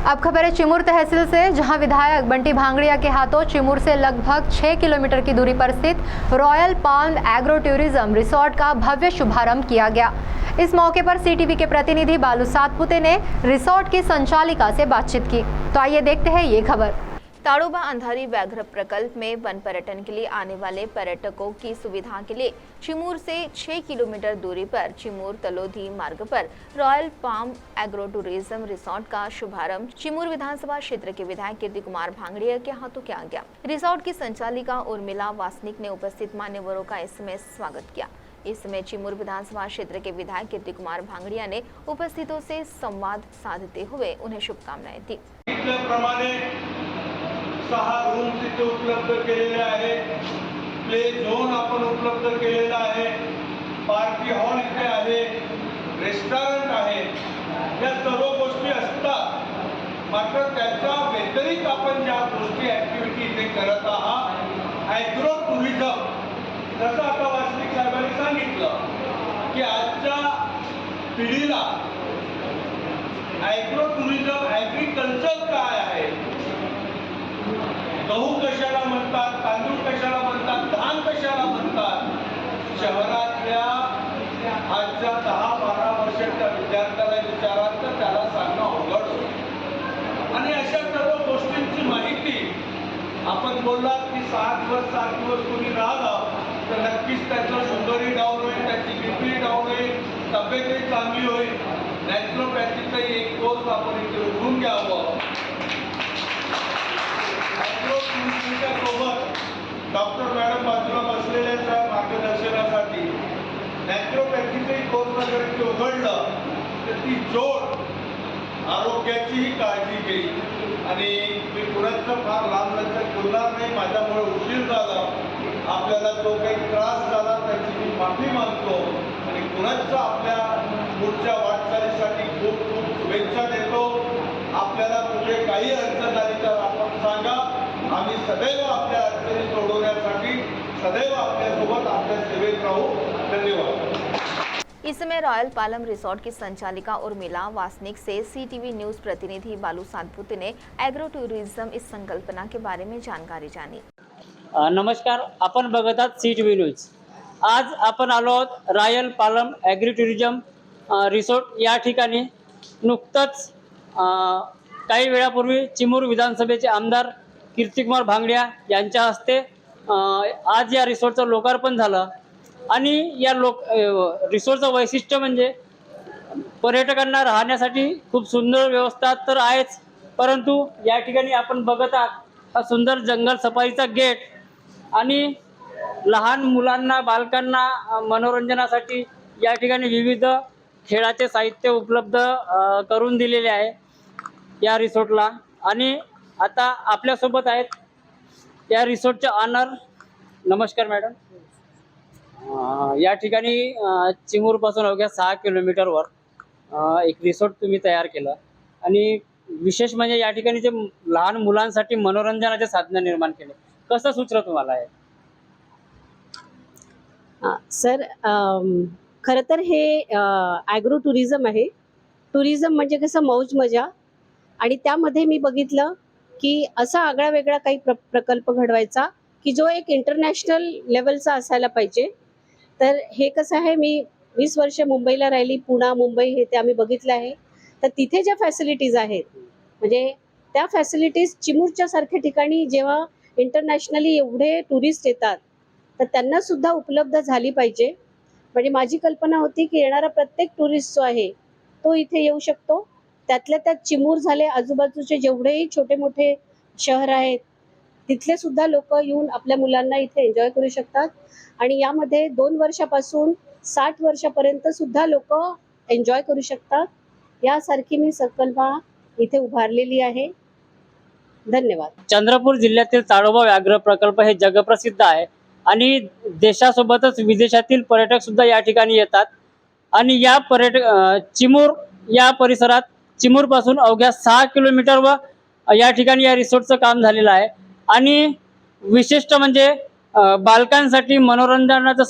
अब खबर है चिमूर तहसील से, जहां विधायक बंटी भांगड़िया के हाथों चिमूर से लगभग 6 किलोमीटर की दूरी पर स्थित royal palm agro tourism resort का भव्य शुभारंभ किया गया। इस मौके पर सीटीवी के प्रतिनिधि बालू सातपुते ने रिसोर्ट की संचालिका से बातचीत की। तो आइए देखते हैं ये खबर। ताड़ोबा अंधारी व्याघ्र प्रकल्प में वन पर्यटन के लिए आने वाले पर्यटकों की सुविधा के लिए चिमूर से 6 किलोमीटर दूरी पर चिमूर तलोदी मार्ग पर royal palm agro tourism resort का शुभारंभ चिमूर विधानसभा क्षेत्र के विधायक कीर्ति कुमार भांगड़िया के हाथों किया गया। रिसोर्ट की संचालिका उर्मिला वासनिक ने उपस्थित मान्यवरों का इसमें स्वागत किया। इस समय चिमूर विधानसभा क्षेत्र के विधायक कीर्ति कुमार भांगड़िया ने उपस्थितों से संवाद साधते हुए उन्हें शुभकामनाएं दी। 6 रूम्स इथे उपलब्ध केलेले आहे, प्ले झोन आपण उपलब्ध केलेला आहे, पार्टी हॉल इथे आहे, रेस्टॉरंट आहे। या सर्व गोष्टी असतात, मात्र त्याच्या व्यतिरिक्त आपण ज्या गोष्टी ऍक्टिव्हिटी इथे करत आहात ॲग्रो टुरिझम, जसं आता वासनिक साहेबांनी सांगितलं की आजच्या पिढीला ॲग्रो टुरिझम ॲग्रिकल्चर काय आहे, गहू कशाला म्हणतात, तांदूळ कशाला म्हणतात, धान कशाला म्हणतात, शहरातल्या आजच्या 10-12 वर्षाच्या विद्यार्थ्याला विचाराल तर त्याला सांगणं अवघड होईल। आणि अशा सर्व गोष्टींची माहिती आपण बोललात की 7 दिवस कोणी राहिलं तर नक्कीच त्याचं शुगरही डाऊन होईल, त्याची बीपी डाऊन होईल, तब्येतही चांगली होईल। नॅचरोपॅथीचा एक कोर्स आपण इथे उघडून घ्यावं। सोबत डॉक्टर मॅडम बाजूला बसलेल्या मार्गदर्शनासाठी नॅचरोपॅथीचंही कोर्स जर इथे उघडलं तर ती जोड आरोग्याचीही काळजी घेईल। आणि मी कुणाचं फार लांबलचक बोलणार नाही, माझ्यामुळे उशीर झाला, आपल्याला जो काही त्रास झाला त्याची मी माफी मागतो आणि कुणाचं आपल्या पुढच्या वाटचालीसाठी खूप खूप शुभेच्छा देतो। आपल्याला कुठे काही अडचण आली तर आपण सांगा, आम्ही सदैव आपल्या अडचणी सोडवण्यासाठी सदैव आपल्यासोबत आपल्या सेवेत राहू। धन्यवाद। इस समय रॉयल पाल्म रिसोर्ट की संचालिका उर्मिला वासनिक से सीटीवी न्यूज प्रतिनिधि बालू सातपुते ने एग्रो टूरिज्म इस संकल्पना के बारे में जानकारी जानी। नमस्कार, आपण बघत आहात सीटीवी न्यूज। आज आपण आलो आहोत royal palm agri tourism resort या ठिकाणी। नुकतंच काही वेळापूर्वी चिमूर विधानसभेचे आमदार कीर्तिकुमार भांगड़िया यांच्या हस्ते आज या रिसोर्टचं लोकार्पण झालं। आणि या रिसोर्टचं वैशिष्ट्य म्हणजे पर्यटकांना राहण्यासाठी खूप सुंदर व्यवस्था तर आहेच, परंतु या ठिकाणी आपण बघत आहात हा सुंदर जंगल सफारीचा गेट आणि लहान मुलांना बालकांना मनोरंजनासाठी या ठिकाणी विविध खेळाचे साहित्य उपलब्ध करून दिलेले आहे या रिसोर्टला। आणि आता आपल्यासोबत आहेत या रिसोर्टचे ऑनर। नमस्कार मॅडम। या ठिकाणी चिमूरपासून अवघ्या 6 किलोमीटरवर एक रिसोर्ट तुम्ही तयार केलं आणि विशेष म्हणजे या ठिकाणी जे लहान मुलांसाठी मनोरंजनाचे साधन निर्माण केले, कसं सुचलं तुम्हाला हे? सर, खरं तर हे ॲग्रो टुरिझम आहे। टुरिझम म्हणजे कसं मौज मजा, आणि त्यामध्ये मी बघितलं की असा आगळा वेगळा काही प्रकल्प घडवायचा की जो एक इंटरनॅशनल लेवलचा असायला पाहिजे। तर हे कसं आहे, मी 20 वर्ष मुंबईला राहिली, पुणे मुंबई हे ते आम्ही बघितलं आहे। तर तिथे ज्या फॅसिलिटीज आहेत, म्हणजे त्या फॅसिलिटीज चिमूरच्या सारख्या ठिकाणी जेव्हा इंटरनॅशनली एवढे टुरिस्ट येतात तर त्यांना सुद्धा उपलब्ध झाली पाहिजे। म्हणजे माझी कल्पना होती की येणारा प्रत्येक टुरिस्ट जो आहे तो इथे येऊ शकतो। त्यातल्या त्यात चिमूर झाले, आजूबाजूचे जेवढेही छोटे मोठे शहर आहेत तिथले सुद्धा लोक येऊन आपल्या मुलांना इथे एन्जॉय करू शकतात। आणि यामध्ये 2 वर्षापासून 60 वर्षापर्यंत सुद्धा लोक एन्जॉय करू शकतात, यासारखी मी संकल्पना इथे उभारलेली आहे। धन्यवाद। चंद्रपूर जिल्ह्यातील ताडोबा व्याघ्र प्रकल्प हे जगप्रसिद्ध आहे आणि देशासोबतच विदेशातील पर्यटक सुद्धा या ठिकाणी येतात। आणि या चिमूर या परिसरात चिमूरपासून अवघ्या 6 किलोमीटरवर या ठिकाणी या रिसोर्टचं काम झालेलं आहे। आणि विशिष्ट म्हणजे बालकांसाठी मनोरंजनाचं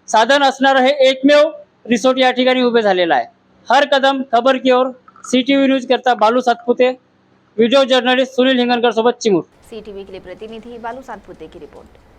साधन असणारं हे एकमेव रिसोर्ट या ठिकाणी उभे झालेलं आहे। हर कदम खबर की ओर, सीटीवी न्यूज करता बालू सातपुते, व्हिडिओ जर्नलिस्ट सुनील हिंगणकर सोबत चिमूर। CTV के लिए प्रतिनिधि बालू सातपुते की रिपोर्ट।